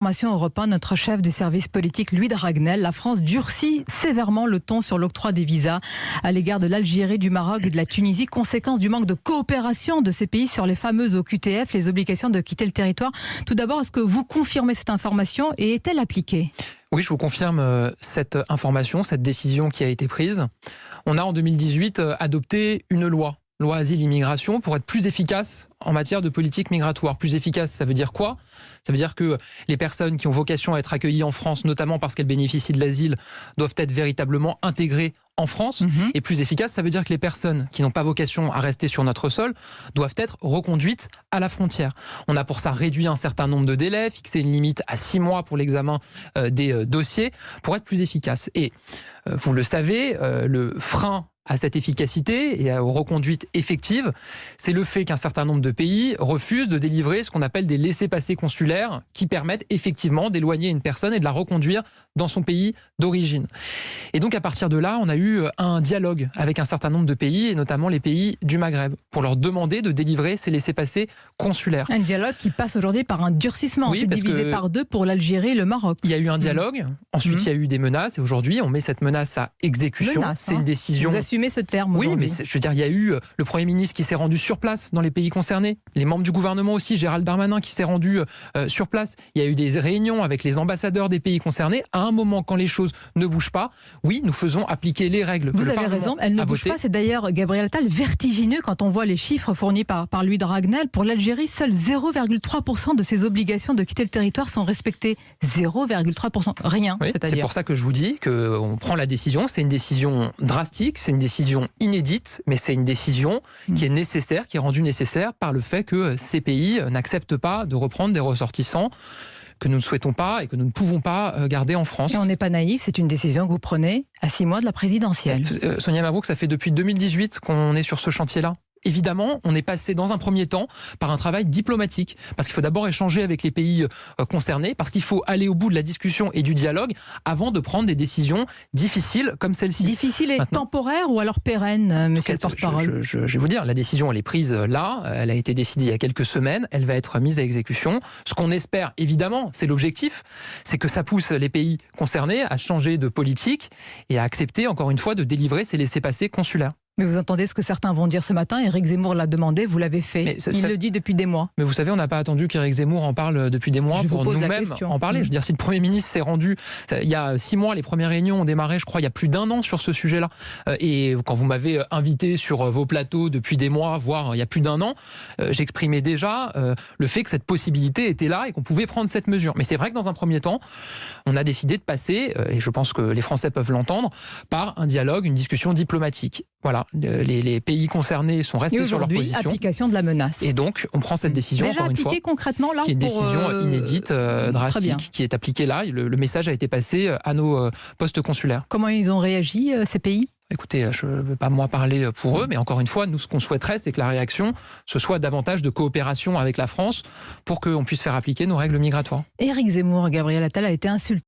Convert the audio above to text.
Information Europe 1, notre chef du service politique Louis de Ragnel, la France durcit sévèrement le ton sur l'octroi des visas à l'égard de l'Algérie, du Maroc et de la Tunisie, conséquence du manque de coopération de ces pays sur les fameuses OQTF, les obligations de quitter le territoire. Tout d'abord, est-ce que vous confirmez cette information et est-elle appliquée ? Oui, je vous confirme cette information, cette décision qui a été prise. On a en 2018 adopté une loi asile-immigration pour être plus efficace en matière de politique migratoire. Plus efficace, ça veut dire quoi ? Ça veut dire que les personnes qui ont vocation à être accueillies en France, notamment parce qu'elles bénéficient de l'asile, doivent être véritablement intégrées en France. Et plus efficace, ça veut dire que les personnes qui n'ont pas vocation à rester sur notre sol doivent être reconduites à la frontière. On a pour ça réduit un certain nombre de délais, fixé une limite à 6 mois pour l'examen des dossiers, pour être plus efficace. Et vous le savez, le frein à cette efficacité et aux reconduites effectives, c'est le fait qu'un certain nombre de pays refusent de délivrer ce qu'on appelle des laissez-passer consulaires qui permettent effectivement d'éloigner une personne et de la reconduire dans son pays d'origine. Et donc à partir de là, on a eu un dialogue avec un certain nombre de pays, et notamment les pays du Maghreb, pour leur demander de délivrer ces laissez-passer consulaires. Un dialogue qui passe aujourd'hui par un durcissement, oui, c'est divisé par deux pour l'Algérie et le Maroc. Il y a eu un dialogue, ensuite il y a eu des menaces, et aujourd'hui on met cette menace à exécution. C'est une décision... Vous assumez ce terme oui, aujourd'hui. mais je veux dire, il y a eu le Premier ministre qui s'est rendu sur place dans les pays concernés, les membres du gouvernement aussi, Gérald Darmanin qui s'est rendu sur place. Il y a eu des réunions avec les ambassadeurs des pays concernés. À un moment, quand les choses ne bougent pas, oui, nous faisons appliquer les règles. Vous avez raison, elles ne bougent pas. C'est d'ailleurs, Gabriel Attal, vertigineux quand on voit les chiffres fournis par Louis de Ragnel. Pour l'Algérie, seuls 0,3% de ses obligations de quitter le territoire sont respectées. 0,3%, rien. Oui, c'est pour ça que je vous dis qu'on prend la décision. C'est une décision drastique, c'est une décision inédite, mais c'est une décision qui est nécessaire, qui est rendue nécessaire par le fait que ces pays n'acceptent pas de reprendre des ressortissants que nous ne souhaitons pas et que nous ne pouvons pas garder en France. Et on n'est pas naïf, c'est une décision que vous prenez à 6 mois de la présidentielle. Sonia Mabrouk, ça fait depuis 2018 qu'on est sur ce chantier-là. Évidemment, on est passé dans un premier temps par un travail diplomatique, parce qu'il faut d'abord échanger avec les pays concernés, parce qu'il faut aller au bout de la discussion et du dialogue avant de prendre des décisions difficiles comme celle-ci. Difficile et temporaire ou alors pérenne, monsieur le porte-parole ? Je vais vous dire, la décision elle est prise là, elle a été décidée il y a quelques semaines, elle va être mise à exécution. Ce qu'on espère, évidemment, c'est l'objectif, c'est que ça pousse les pays concernés à changer de politique et à accepter, encore une fois, de délivrer ces laissez-passer consulaires. Mais vous entendez ce que certains vont dire ce matin. Éric Zemmour l'a demandé, vous l'avez fait. Il le dit depuis des mois. Mais vous savez, on n'a pas attendu qu'Éric Zemmour en parle depuis des mois pour nous-mêmes en parler. Je veux dire, si le Premier ministre s'est rendu, il y a 6 mois, les premières réunions ont démarré, je crois, il y a plus d'1 an sur ce sujet-là. Et quand vous m'avez invité sur vos plateaux depuis des mois, voire il y a plus d'1 an, j'exprimais déjà le fait que cette possibilité était là et qu'on pouvait prendre cette mesure. Mais c'est vrai que dans un premier temps, on a décidé de passer, et je pense que les Français peuvent l'entendre, par un dialogue, une discussion diplomatique. Voilà, les pays concernés sont restés sur leur position. Application de la menace. Et donc, on prend cette décision, déjà encore une fois, concrètement, là, qui est une décision inédite, drastique, qui est appliquée là. Le message a été passé à nos postes consulaires. Comment ils ont réagi, ces pays ? Écoutez, je ne veux pas moi parler pour eux, mais encore une fois, nous, ce qu'on souhaiterait, c'est que la réaction, ce soit davantage de coopération avec la France pour qu'on puisse faire appliquer nos règles migratoires. Éric Zemmour, Gabriel Attal a été insulté